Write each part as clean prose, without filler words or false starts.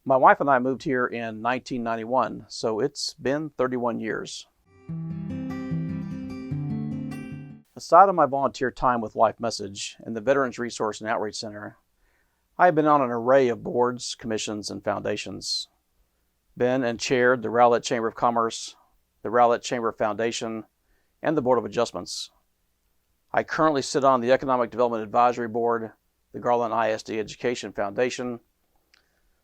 My wife and I moved here in 1991, so it's been 31 years. Aside of my volunteer time with Life Message and the Veterans Resource and Outreach Center, I have been on an array of boards, commissions, and foundations. Been and chaired the Rowlett Chamber of Commerce, the Rowlett Chamber Foundation, and the Board of Adjustments. I currently sit on the Economic Development Advisory Board, the Garland ISD Education Foundation,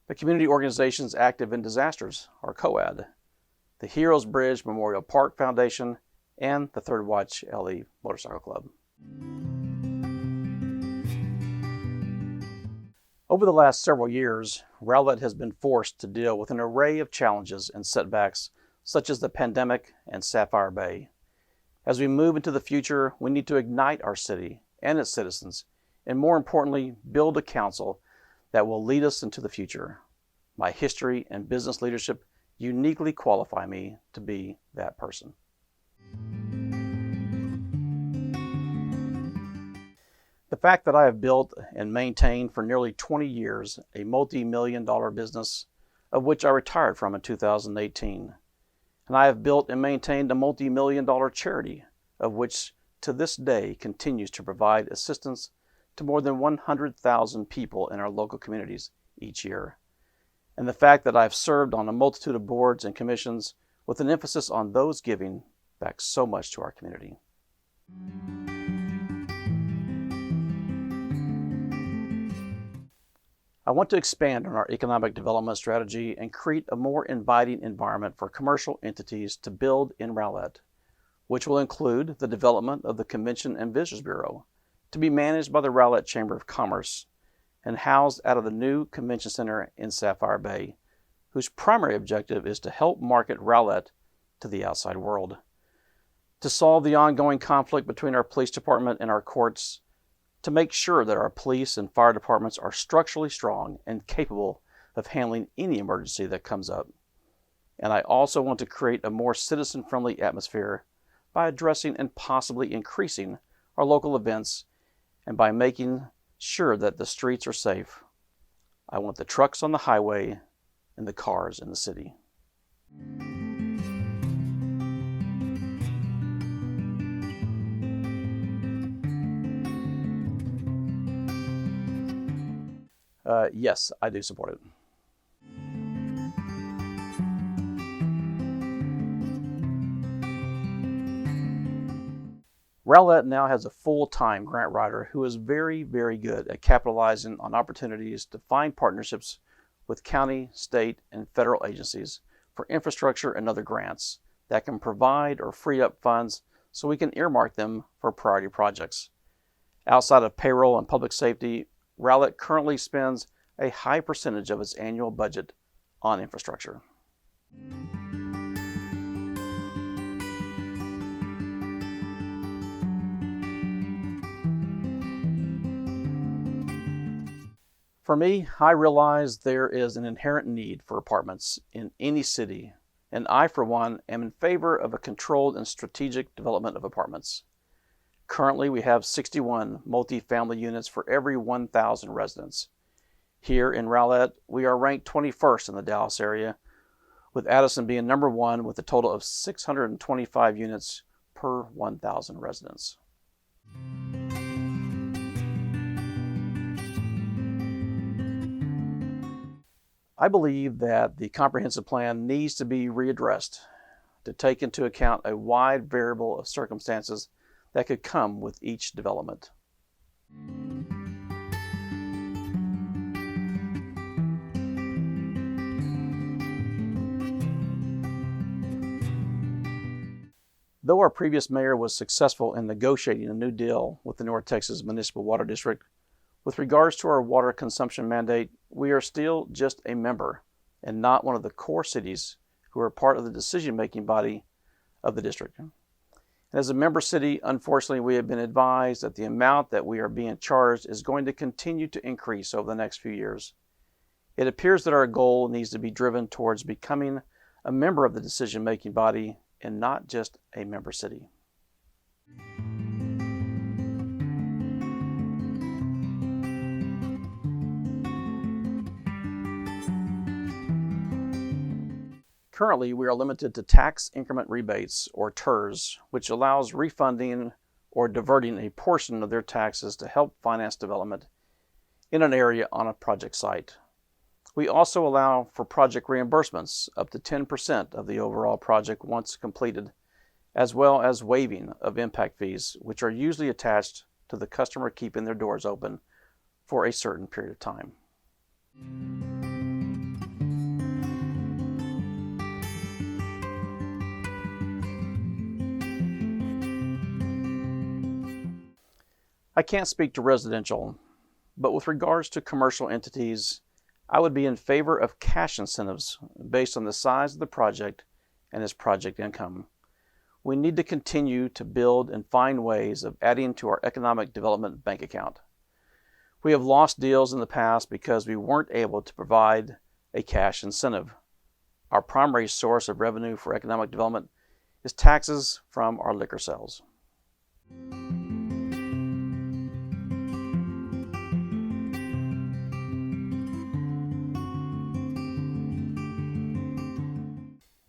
the Community Organizations Active in Disasters, or COAD, the Heroes Bridge Memorial Park Foundation, and the Third Watch LE Motorcycle Club. Over the last several years, Rowlett has been forced to deal with an array of challenges and setbacks such as the pandemic and Sapphire Bay. As we move into the future, we need to ignite our city and its citizens, and more importantly, build a council that will lead us into the future. My history and business leadership uniquely qualify me to be that person. The fact that I have built and maintained for nearly 20 years a multi-million-dollar business, of which I retired from in 2018, and I have built and maintained a multi-million-dollar charity, of which to this day continues to provide assistance to more than 100,000 people in our local communities each year. And the fact that I've served on a multitude of boards and commissions with an emphasis on those giving back so much to our community. I want to expand on our economic development strategy and create a more inviting environment for commercial entities to build in Rowlett, which will include the development of the Convention and Visitors Bureau, to be managed by the Rowlett Chamber of Commerce and housed out of the new Convention Center in Sapphire Bay, whose primary objective is to help market Rowlett to the outside world. To solve the ongoing conflict between our police department and our courts, to make sure that our police and fire departments are structurally strong and capable of handling any emergency that comes up. And I also want to create a more citizen-friendly atmosphere by addressing and possibly increasing our local events and by making sure that the streets are safe. I want the trucks on the highway and the cars in the city. Yes, I do support it. Rowlett now has a full-time grant writer who is very, very good at capitalizing on opportunities to find partnerships with county, state, and federal agencies for infrastructure and other grants that can provide or free up funds so we can earmark them for priority projects. Outside of payroll and public safety, Rowlett currently spends a high percentage of its annual budget on infrastructure. For me, I realize there is an inherent need for apartments in any city, and I, for one, am in favor of a controlled and strategic development of apartments. Currently, we have 61 multifamily units for every 1,000 residents. Here in Rowlett, we are ranked 21st in the Dallas area, with Addison being number 1 with a total of 625 units per 1,000 residents. I believe that the comprehensive plan needs to be readdressed to take into account a wide variable of circumstances that could come with each development. Though our previous mayor was successful in negotiating a new deal with the North Texas Municipal Water District, with regards to our water consumption mandate, we are still just a member and not one of the core cities who are part of the decision-making body of the district. And as a member city, unfortunately, we have been advised that the amount that we are being charged is going to continue to increase over the next few years. It appears that our goal needs to be driven towards becoming a member of the decision-making body and not just a member city. Currently, we are limited to tax increment rebates, or TIRs, which allows refunding or diverting a portion of their taxes to help finance development in an area on a project site. We also allow for project reimbursements up to 10% of the overall project once completed, as well as waiving of impact fees, which are usually attached to the customer keeping their doors open for a certain period of time. I can't speak to residential, but with regards to commercial entities, I would be in favor of cash incentives based on the size of the project and its project income. We need to continue to build and find ways of adding to our economic development bank account. We have lost deals in the past because we weren't able to provide a cash incentive. Our primary source of revenue for economic development is taxes from our liquor sales.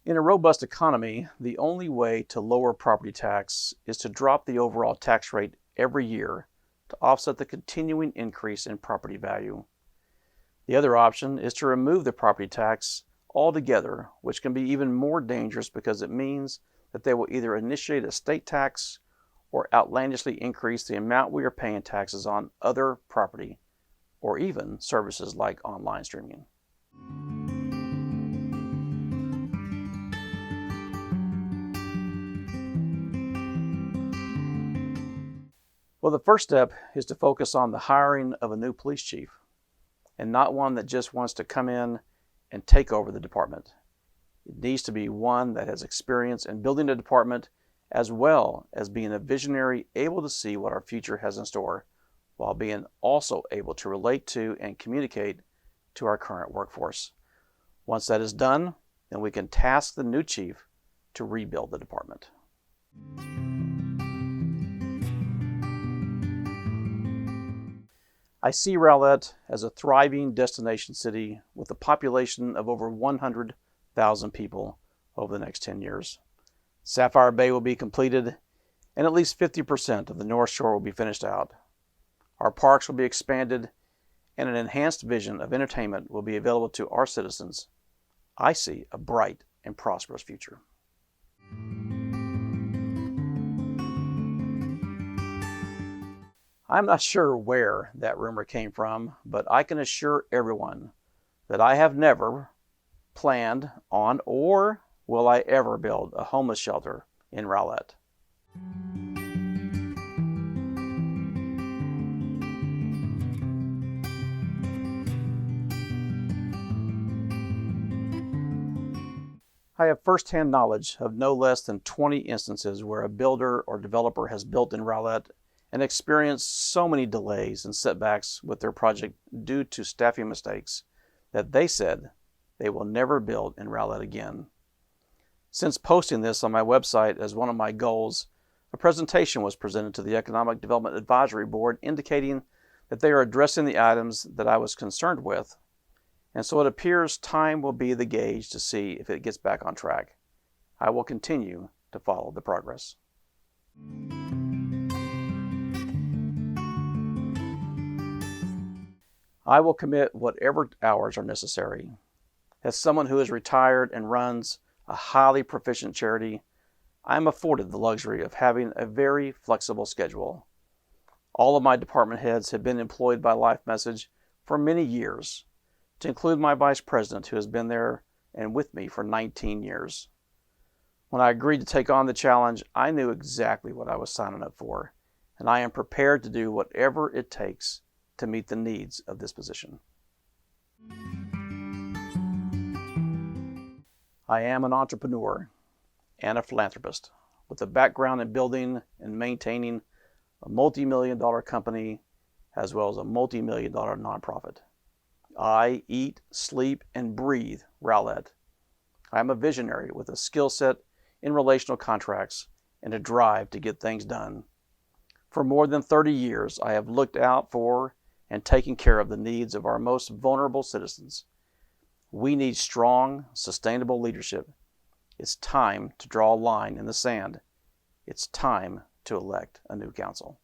In a robust economy, the only way to lower property tax is to drop the overall tax rate every year to offset the continuing increase in property value. The other option is to remove the property tax altogether, which can be even more dangerous because it means that they will either initiate a state tax or outlandishly increase the amount we are paying taxes on other property or even services like online streaming. Well, the first step is to focus on the hiring of a new police chief, and not one that just wants to come in and take over the department. It needs to be one that has experience in building a department as well as being a visionary able to see what our future has in store, while being also able to relate to and communicate to our current workforce. Once that is done, then we can task the new chief to rebuild the department. I see Rowlett as a thriving destination city with a population of over 100,000 people over the next 10 years. Sapphire Bay will be completed, and at least 50% of the North Shore will be finished out. Our parks will be expanded, and an enhanced vision of entertainment will be available to our citizens. I see a bright and prosperous future. I'm not sure where that rumor came from, but I can assure everyone that I have never planned on or will I ever build a homeless shelter in Rowlett. I have firsthand knowledge of no less than 20 instances where a builder or developer has built in Rowlett and experienced so many delays and setbacks with their project due to staffing mistakes that they said they will never build in Rowlett again. Since posting this on my website as one of my goals, a presentation was presented to the Economic Development Advisory Board indicating that they are addressing the items that I was concerned with, and so it appears time will be the gauge to see if it gets back on track. I will continue to follow the progress. I will commit whatever hours are necessary. As someone who is retired and runs a highly proficient charity, I am afforded the luxury of having a very flexible schedule. All of my department heads have been employed by Life Message for many years, to include my vice president who has been there and with me for 19 years. When I agreed to take on the challenge, I knew exactly what I was signing up for, and I am prepared to do whatever it takes to meet the needs of this position. I am an entrepreneur and a philanthropist with a background in building and maintaining a multi-million-dollar company as well as a multi-million-dollar nonprofit. I eat, sleep, and breathe Rowlett. I am a visionary with a skill set in relational contracts and a drive to get things done. For more than 30 years, I have looked out for and taken care of the needs of our most vulnerable citizens. We need strong, sustainable leadership It's time to draw a line in the sand. It's time to elect a new council.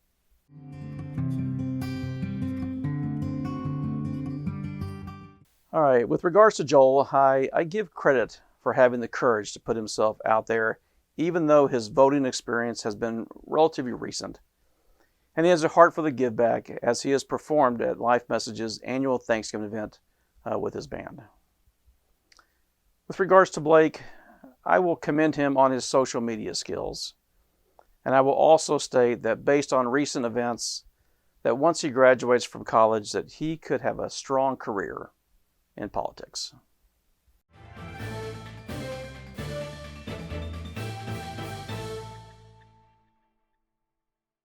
All right, with regards to Joel, I give credit for having the courage to put himself out there, even though his voting experience has been relatively recent. And he has a heart for the give back, as he has performed at Life Message's annual Thanksgiving event with his band. With regards to Blake, I will commend him on his social media skills. And I will also state that based on recent events, that once he graduates from college, that he could have a strong career in politics.